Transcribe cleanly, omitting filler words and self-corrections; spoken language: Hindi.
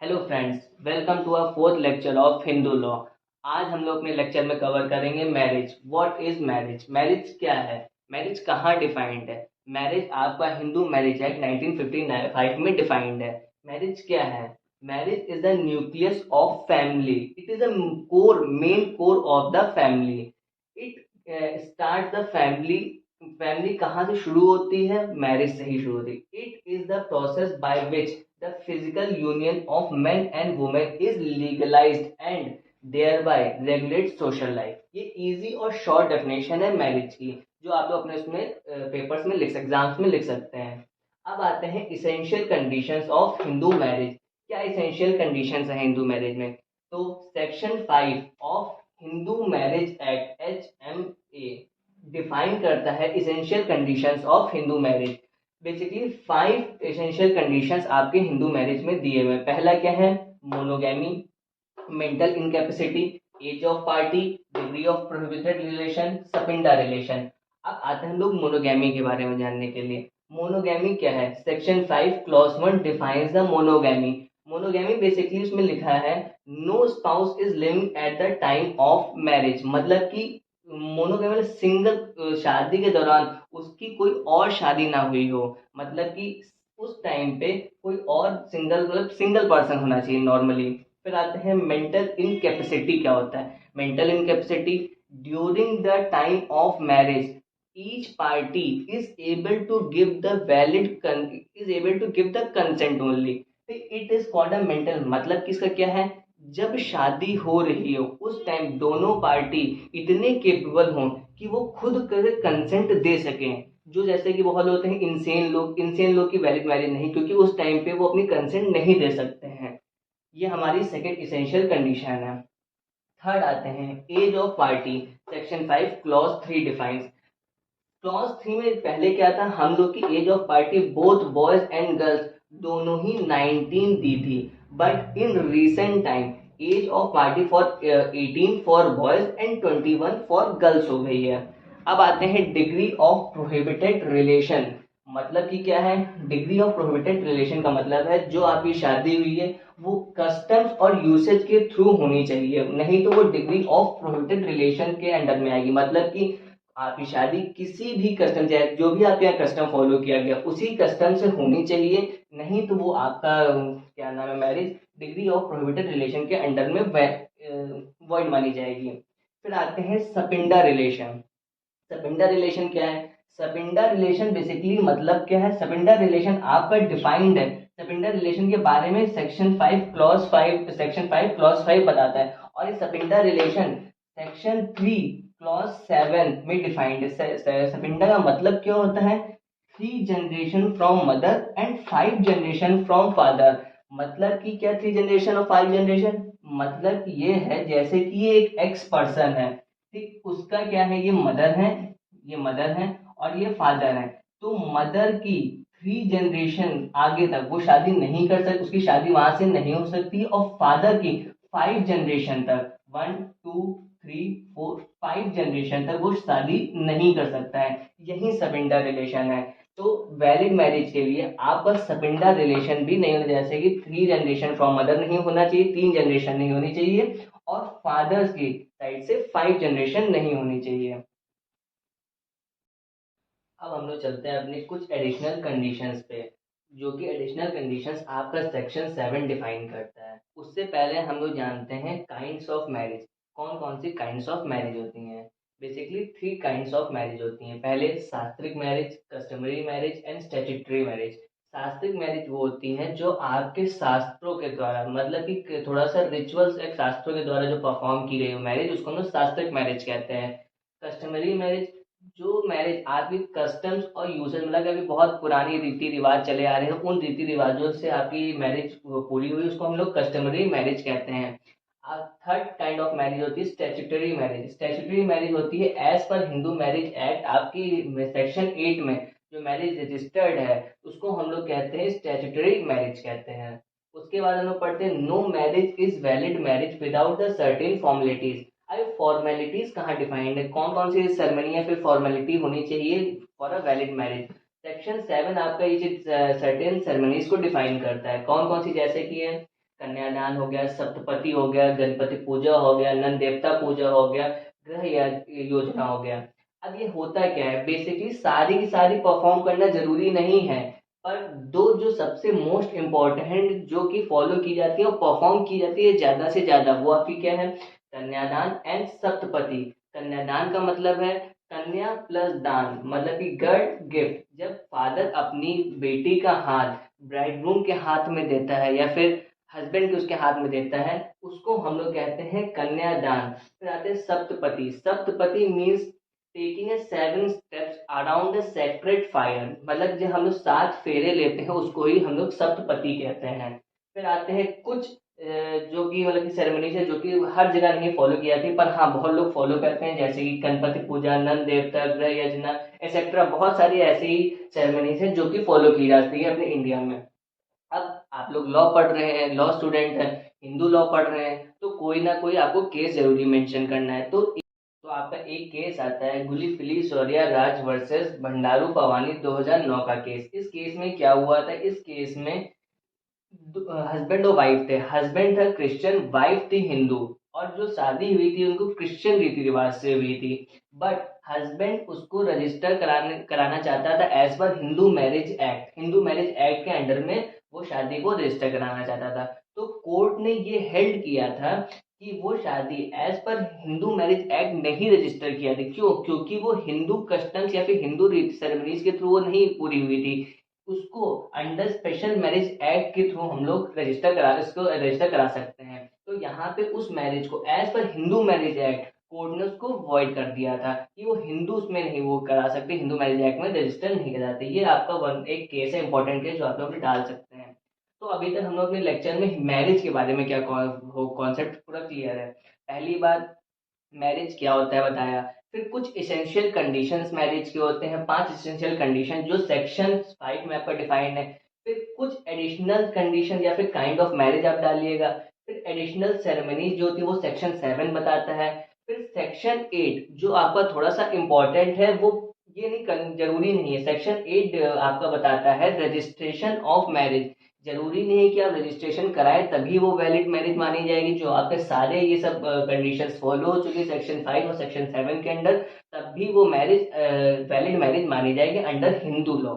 Hello friends, welcome to our fourth lecture of Hindu law. आज हम लोग अपने लेक्चर में कवर करेंगे marriage. What is marriage? Marriage क्या है? मैरिज कहाँ डिफाइंड है? मैरिज आपका हिंदू मैरिज एक्ट 1955 में डिफाइंड है। मैरिज क्या है? Marriage is the nucleus of family. It is a core, main core of the family. It start the family. Family कहाँ से शुरू होती है? मैरिज से ही शुरू होती है। It is the process by which the physical union of men and women is legalized and thereby regulates social life। ये इजी और शॉर्ट डेफिनेशन है मैरिज की, जो आप लोग अपने उसमें पेपर्स में एग्जाम्स में लिख सकते हैं। अब आते हैं essential conditions of Hindu marriage. क्या इसेंशियल कंडीशंस है हिंदू मैरिज में? तो section 5 of Hindu marriage act HMA define करता है essential conditions of Hindu marriage. Basically 5 essential conditions आपके हिंदू मैरिज में दिए हुए हैं। पहला क्या है? Monogamy, mental incapacity, age of party, degree of prohibited relation, sapinda relation. अब आते हैं हम लोग मोनोगैमी के बारे में जानने के लिए। मोनोगैमी क्या है? Section 5 clause 1 defines the monogamy. Monogamy basically उसमें लिखा है no spouse is living at the time of marriage. मतलब कि मोनोगैमी सिंगल, शादी के दौरान उसकी कोई और शादी ना हुई हो। मतलब कि उस टाइम पे कोई और सिंगल, मतलब सिंगल पर्सन होना चाहिए नॉर्मली। फिर आते हैं मेंटल इनकैपेसिटी। क्या होता है mental incapacity? During the time of marriage each party is able to give the valid is able to give the consent only. It is called a mental. मतलब कि इसका क्या है? जब शादी हो रही हो उस टाइम दोनों पार्टी इतने केपेबल हों कि वो खुद करे कंसेंट दे सकें। जो जैसे कि बहुत होते हैं इंसेन लोग, इंसेन लोग की वैलिड मैरिज नहीं, क्योंकि उस टाइम पे वो अपनी कंसेंट नहीं दे सकते हैं। ये हमारी सेकंड इसेंशियल कंडीशन है। थर्ड आते हैं age of party. Section 5 clause 3 defines. Clause 3 में पहले क्या था? हम लोग की age of party both boys and girls दोनों ही 19 दी थी। But in recent time age of party for 18 for boys and 21 for girls हो गई है। अब आते हैं डिग्री ऑफ प्रोहिबिटेड रिलेशन। मतलब कि क्या है? डिग्री ऑफ प्रोहिबिटेड रिलेशन का मतलब है जो आपकी शादी हुई है वो कस्टम्स और यूसेज के थ्रू होनी चाहिए, नहीं तो वो डिग्री ऑफ प्रोहिबिटेड रिलेशन के अंडर में आएगी। मतलब कि आपकी शादी किसी भी कस्टम, चाहे जो भी आपके यहाँ कस्टम फॉलो किया गया उसी कस्टम से होनी चाहिए, नहीं तो वो आपका क्या नाम है, marriage degree of prohibited relation के अंडर में वॉइड मानी जाएगी। फिर आते हैं सपिंडा रिलेशन। सपिंडा रिलेशन क्या है? सपिंडा रिलेशन बेसिकली मतलब क्या है? सपिंडा रिलेशन आपका डिफाइंड है। सपिंडा रिलेशन के बारे में सेक्शन 5 क्लॉज 5 बताता है। और ये सपिंडा रिलेशन सेक्शन 3 क्लॉज 7 में डिफाइंड है। सपिंडा का मतलब क्या होता है? 3 generation from mother and 5 generation from father. मतलब कि क्या 3 जनरेशन और 5 जनरेशन? मतलब ये है जैसे कि ये एक एक्स पर्सन है, ठीक, उसका क्या है? ये मदर है, ये मदर है और ये फादर है। तो मदर की 3 जनरेशन आगे तक वो शादी नहीं कर सकती, उसकी शादी वहां से नहीं हो सकती। और फादर की 5 जनरेशन तक, 1 2 3 4 5 जनरेशन तक वो शादी नहीं कर सकता है। यही सबिंडा रिलेशन है। तो वैलिड मैरिज के लिए आप बस सबिंडा रिलेशन भी नहीं होना, जैसे कि 3 जनरेशन फ्रॉम मदर नहीं होना चाहिए, 3 जनरेशन नहीं होनी चाहिए, और फादर्स की साइड से 5 जनरेशन नहीं होनी चाहिए। अब हम लोग चलते हैं अपनी कुछ एडिशनल कंडीशंस पे, जो कि एडिशनल कंडीशंस आपका सेक्शन 7 डिफाइन करता है। उससे पहले हम लोग जानते हैं काइंड्स ऑफ मैरिज। कौन कौन सी काइंड्स ऑफ मैरिज होती हैं? बेसिकली 3 काइंड्स ऑफ मैरिज होती हैं। पहले शास्त्रिक marriage, customary marriage and statutory marriage. शास्त्रिक मैरिज वो होती हैं जो आपके शास्त्रों के द्वारा, मतलब कि थोड़ा सा रिचुअल्स एक शास्त्रों के द्वारा जो परफॉर्म की गई हो मैरिज, उसको हम लोग शास्त्रिक मैरिज कहते हैं। कस्टमरी मैरिज, जो मैरिज आपकी कस्टम्स और यूसेज, मतलब कि अभी बहुत पुरानी रीति रिवाज चले आ रहे हैं, उन रीति रिवाजों से आपकी मैरिज पूरी हुई, उसको हम लोग कस्टमरी मैरिज कहते हैं। थर्ड काइंड ऑफ मैरिज होती है स्टैट्यूटरी मैरिज। स्टैट्यूटरी मैरिज होती है एज पर हिंदू मैरिज एक्ट, आपकी सेक्शन 8 में जो मैरिज रजिस्टर्ड है उसको हम लोग कहते हैं स्टैट्यूटरी मैरिज कहते हैं। उसके बाद हम लोग पढ़ते हैं no marriage is valid marriage without the certain formalities. अरे फॉर्मेलिटीज कहाँ डिफाइंड है? कौन कौन सी सेरेमनी या फिर फॉर्मेलिटी होनी चाहिए for a valid marriage? Section 7 आपका ये सर्टेन सेरेमनीज को डिफाइन करता है। कौन कौन सी? जैसे कि है कन्यादान हो गया, सप्तपदी हो गया, गणपति पूजा हो गया, नंद देवता पूजा हो गया, ग्रह योजना हो गया। अब ये होता क्या है, बेसिकली सारी की सारी परफॉर्म करना जरूरी नहीं है, पर दो जो सबसे मोस्ट इम्पोर्टेंट जो कि फॉलो की जाती है और परफॉर्म की जाती है ज्यादा से ज्यादा, वो आपकी क्या है, कन्यादान एंड सप्तपदी। कन्यादान का मतलब है कन्या प्लस दान, मतलब कि गर्ल गिफ्ट। जब फादर अपनी बेटी का हाथ ब्राइडग्रूम के हाथ में देता है या फिर हस्बैंड के उसके हाथ में देता है, उसको हम लोग कहते हैं कन्यादान। फिर आते हैं saptapadi. Saptapadi means taking a 7 steps around the sacred fire, मतलब जब हम लोग 7 फेरे लेते हैं उसको ही हम लोग सप्तपदी कहते हैं। फिर आते हैं कुछ जो कि मतलब की सेरेमनीज है जो कि हर जगह नहीं फॉलो की जाती, पर हाँ बहुत लोग फॉलो करते हैं, जैसे कि गणपति पूजा, नंद देवता, ग्रह यजना एक्सेट्रा। बहुत सारी ऐसी ही सेरेमनीज हैं जो कि फॉलो की जाती है अपने इंडिया में। अब आप लोग लॉ पढ़ रहे हैं, लॉ स्टूडेंट हैं, हिंदू लॉ पढ़ रहे हैं, तो कोई ना कोई आपको केस जरूरी मेंशन करना है। तो आपका एक केस आता है गुली शौर्या राज वर्सेस भंडारू पवानी 2009 का केस। इस केस में क्या हुआ था, इस केस में हस्बैंड और वाइफ थे। हस्बैंड था क्रिश्चियन, वाइफ थी हिंदू, और जो शादी हुई थी उनको क्रिश्चियन रीति रिवाज से हुई थी। बट हस्बैंड उसको रजिस्टर कराना चाहता था एज पर Hindu marriage act. Hindu marriage act के अंडर में वो शादी को रजिस्टर कराना चाहता था। तो कोर्ट ने ये हेल्ड किया था कि वो शादी एज पर हिंदू मैरिज एक्ट नहीं रजिस्टर किया था। क्यों? क्योंकि वो हिंदू कस्टम्स या फिर हिंदू रीति सेरेमनीज के थ्रू वो नहीं पूरी हुई थी। उसको अंडर स्पेशल मैरिज एक्ट के थ्रू हम लोग रजिस्टर करा सकते हैं। तो यहाँ पे उस मैरिज को एज पर हिंदू मैरिज एक्ट कोर्ट ने उसको वॉइड कर दिया था कि वो हिंदू उसमें नहीं वो करा सकते, हिंदू मैरिज एक्ट में रजिस्टर नहीं कराते। ये आपका एक केस है, इंपॉर्टेंट केस, जो आप लोग भी डाल सकते हैं। तो अभी तक हम लोग अपने लेक्चर में मैरिज के बारे में क्या कॉन्सेप्ट पूरा क्लियर है। पहली बात, मैरिज क्या होता है बताया। फिर कुछ इसेंशियल कंडीशंस मैरिज के होते हैं, 5 इसेंशियल कंडीशन जो सेक्शन 5 में आपका डिफाइंड है। फिर कुछ एडिशनल कंडीशन या फिर काइंड ऑफ मैरिज आप डालिएगा। फिर एडिशनल सेरेमनी जो होती है वो सेक्शन 7 बताता है। फिर सेक्शन 8 जो आपका थोड़ा सा इम्पोर्टेंट है, वो ये नहीं जरूरी नहीं है। सेक्शन 8 आपका बताता है रजिस्ट्रेशन ऑफ मैरिज। जरूरी नहीं है कि आप रजिस्ट्रेशन कराएं तभी वो वैलिड मैरिज मानी जाएगी। जो आपके सारे ये सब कंडीशंस फॉलो हो चुके सेक्शन 5 और सेक्शन 7 के अंडर, तब भी वो मैरिज वैलिड मैरिज मानी जाएगी अंडर हिंदू लॉ।